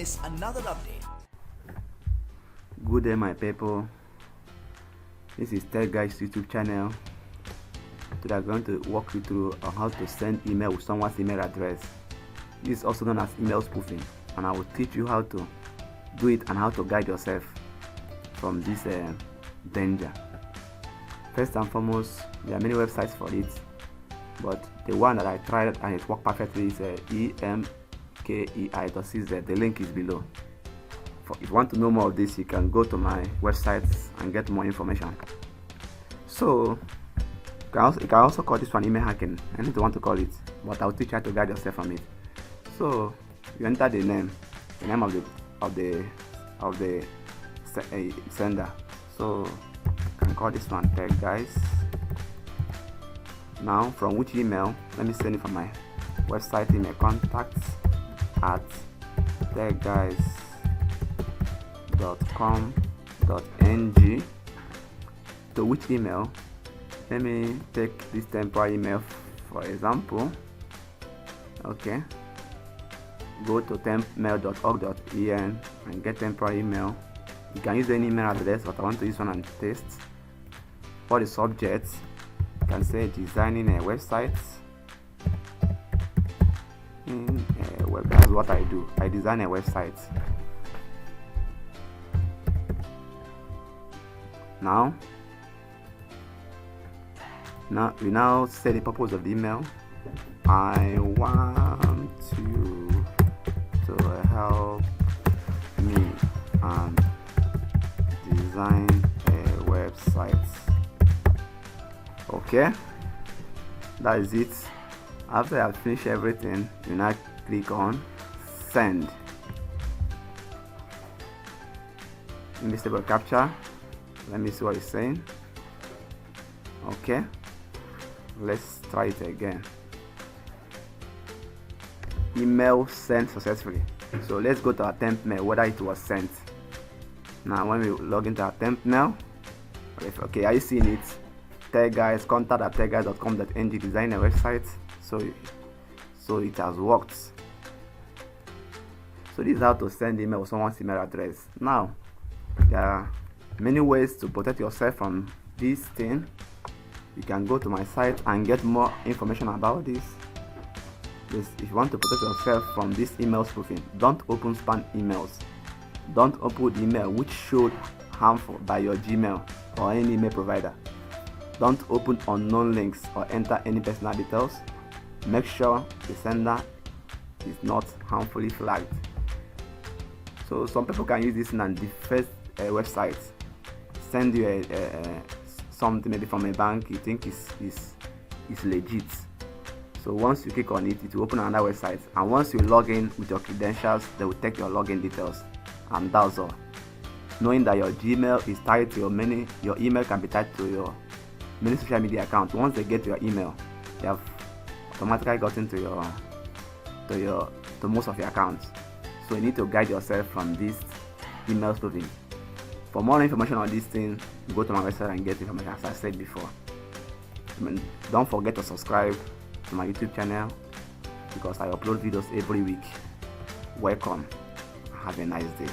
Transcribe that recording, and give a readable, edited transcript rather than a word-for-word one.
miss another update. Good day, my people. This is Tech Guys YouTube channel. Today I'm going to walk you through on how to send email with someone's email address. This is also known as email spoofing, and I will teach you how to do it and how to guide yourself from this danger. First and foremost, there are many websites for it, but the one that I tried and it worked perfectly is emkei.cz. The link is below. If you want to know more of this, you can go to my website and get more information. So you can also call this one email hacking, anything you want to call it, but I'll teach you how to guide yourself from it. So you enter the name of the sender. So you can call this one Tech Guys. Now, from which email? Let me send it from my website email, contacts@techguys.com.ng. To which email? Let me take this temporary email for example. Okay, go to tempmail.org.en and get temporary email. You can use any email address, but I want to use one and paste. For the subject, you can say designing a website. That's what I do. I design a website. Now we now say the purpose of the email. I want you to help me and design a website. Okay, that is it. After I finish everything, you now click on send. Invisible capture. Let me see what it's saying. Okay, let's try it again. Email sent successfully. So let's go to our temp mail whether it was sent. Now when we log into our temp mail, okay, are you seeing it? Tech Guys, contact@techguys.com.ng, design a website. So it has worked. So this is how to send email with someone's email address. Now there are many ways to protect yourself from this thing. You can go to my site and get more information about this. If you want to protect yourself from this email spoofing, don't open spam emails. Don't open email which showed harmful by your Gmail or any email provider. Don't open unknown links or enter any personal details. Make sure the sender is not harmfully flagged. So some people can use this and defect a website, send you something maybe from a bank you think is legit. So once you click on it, it will open another website, and once you log in with your credentials, they will take your login details, and that's all. Knowing that your Gmail is tied to your email can be tied to your many social media accounts. Once they get your email, they have automatically gotten to most of your accounts. So you need to guide yourself from this email spoofing. For more information on this thing, go to my website and get information, as I said before. Don't forget to subscribe to my YouTube channel because I upload videos every week. Welcome. Have a nice day.